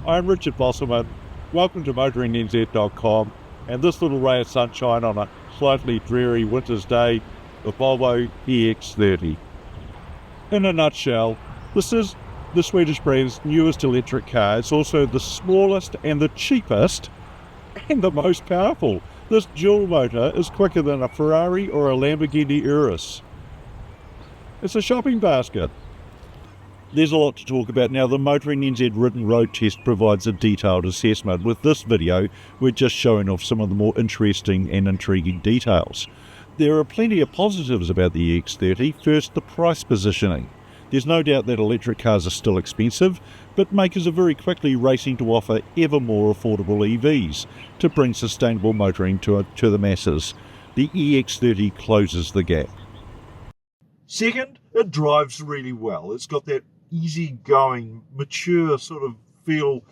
I'm Richard Bosselman. Welcome to motoringnz.com and this little ray of sunshine on a slightly dreary winter's day, the Volvo EX30. In a nutshell, this is the Swedish brand's newest electric car. It's also the smallest and the cheapest and the most powerful. This dual motor is quicker than a Ferrari or a Lamborghini Urus. It's a shopping basket. There's a lot to talk about now. The Motoring NZ written road test provides a detailed assessment. With this video, we're just showing off some of the more interesting and intriguing details. There are plenty of positives about the EX30. First, the price positioning. There's no doubt that electric cars are still expensive, but makers are very quickly racing to offer ever more affordable EVs to bring sustainable motoring to the masses. The EX30 closes the gap. Second, it drives really well. It's got that easygoing, mature sort of feel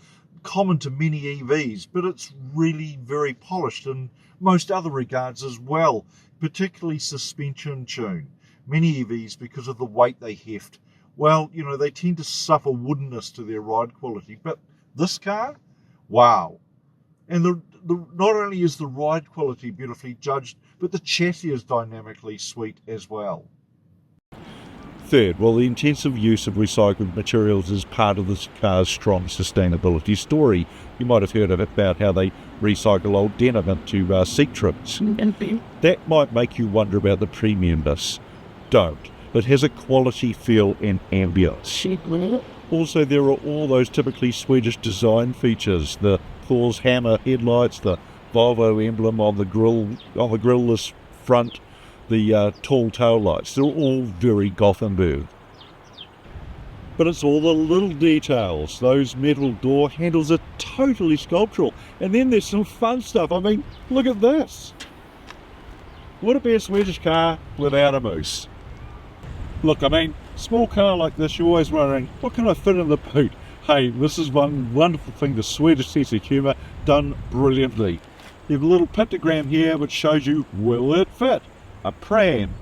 common to many EVs, but it's really very polished in most other regards as well, particularly suspension tune. Many EVs, because of the weight they heft, well, you know, they tend to suffer woodenness to their ride quality, but this car, wow. And not only is the ride quality beautifully judged, but the chassis is dynamically sweet as well. Third, well, the intensive use of recycled materials is part of this car's strong sustainability story. You might have heard about how they recycle old denim into seat trims. That might make you wonder about the premiumness. Don't. It has a quality feel and ambience. Also, there are all those typically Swedish design features: the Thor's hammer headlights, the Volvo emblem on the grille-less front, the tall tail lights. They're all very Gothenburg. But it's all the little details. Those metal door handles are totally sculptural. And then there's some fun stuff. I mean, look at this. Would it be a Swedish car without a moose? Look, I mean, small car like this, you're always wondering, what can I fit in the boot? Hey, this is one wonderful thing, the Swedish sense of humour done brilliantly. You have a little pictogram here which shows you, will it fit? A pram,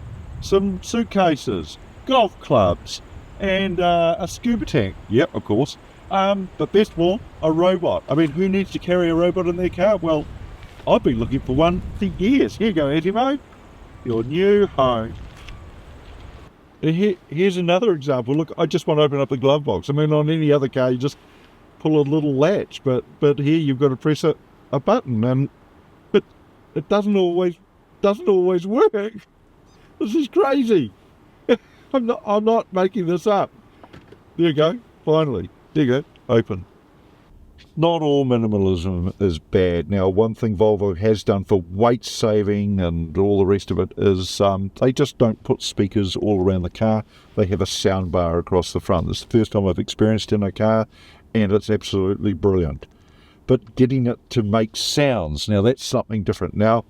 some suitcases, golf clubs, and a scuba tank. Yep, of course. But best of all, a robot. I mean, who needs to carry a robot in their car? Well, I've been looking for one for years. Here you go, Antimo. Your new home. Here's another example. Look, I just want to open up the glove box. I mean, on any other car, you just pull a little latch, but here you've got to press a button, but it doesn't always work. This is crazy. I'm not making this up. There you go. Finally, there you go. Open. Not all minimalism is bad. Now, one thing Volvo has done for weight saving and all the rest of it is they just don't put speakers all around the car. They have a sound bar across the front. It's the first time I've experienced in a car, and it's absolutely brilliant. But getting it to make sounds, now that's something different. Now,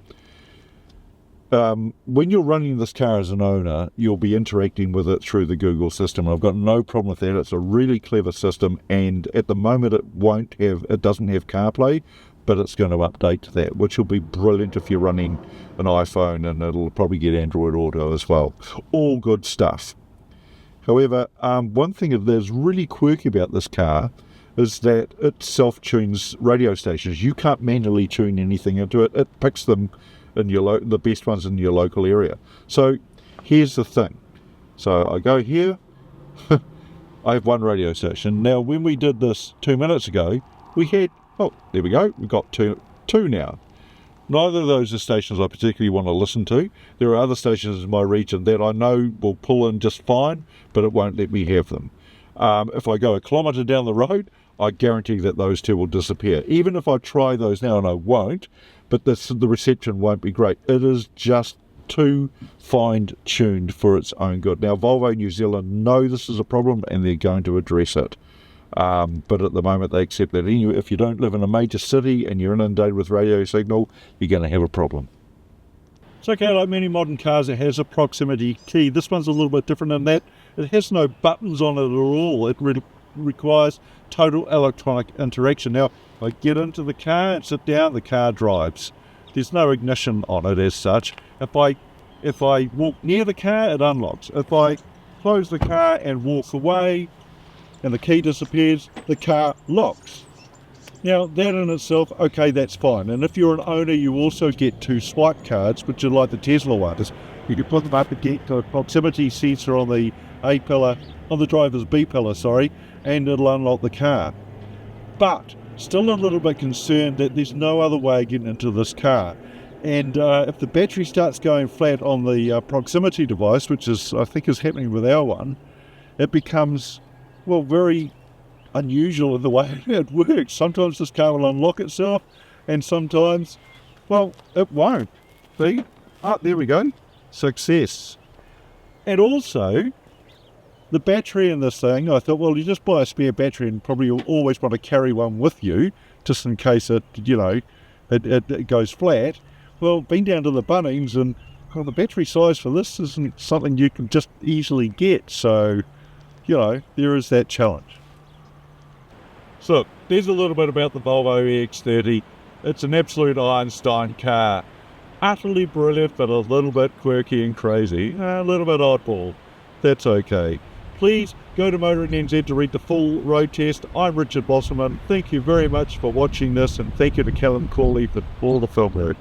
when you're running this car as an owner, you'll be interacting with it through the Google system. I've got no problem with that. It's a really clever system, and at the moment it doesn't have CarPlay, but it's going to update to that, which will be brilliant if you're running an iPhone, and it'll probably get Android Auto as well. All good stuff. However, one thing that's really quirky about this car is that it self-tunes radio stations. You can't manually tune anything into it. It picks them in the best ones in your local area. So here's the thing. So I go here. I have one radio station. Now, when we did this 2 minutes ago, we had, oh, there we go. We've got two now. Neither of those are stations I particularly want to listen to. There are other stations in my region that I know will pull in just fine, but it won't let me have them. If I go a kilometre down the road, I guarantee that those two will disappear. Even if I try those now, and I won't, but the reception won't be great. It is just too fine-tuned for its own good. Now, Volvo New Zealand know this is a problem, and they're going to address it. But at the moment, they accept that if you don't live in a major city and you're inundated with radio signal, you're going to have a problem. It's okay, like many modern cars, it has a proximity key. This one's a little bit different in that it has no buttons on it at all. It requires total electronic interaction. Now, I get into the car and sit down, the car drives. There's no ignition on it as such. If I walk near the car, it unlocks. If I close the car and walk away and the key disappears, the car locks. Now, that in itself, okay, that's fine. And if you're an owner, you also get 2 swipe cards, which are like the Tesla ones. You can put them up and get a proximity sensor on the A pillar, on the driver's B pillar, sorry, and it'll unlock the car. But still a little bit concerned that there's no other way of getting into this car. And if the battery starts going flat on the proximity device, which is, I think, is happening with our one, it becomes, well, very unusual in the way it works. Sometimes this car will unlock itself, and sometimes, well, it won't. See? Ah, there we go. Success. And also, the battery in this thing, I thought, well, you just buy a spare battery and probably you'll always want to carry one with you, just in case it, it goes flat. Well, been down to the Bunnings, and well, the battery size for this isn't something you can just easily get. So, there is that challenge. So, there's a little bit about the Volvo EX30. It's an absolute Einstein car. Utterly brilliant, but a little bit quirky and crazy. A little bit oddball. That's okay. Please go to Motoring NZ to read the full road test. I'm Richard Bosselman. Thank you very much for watching this, and thank you to Callum Corley for all the film work.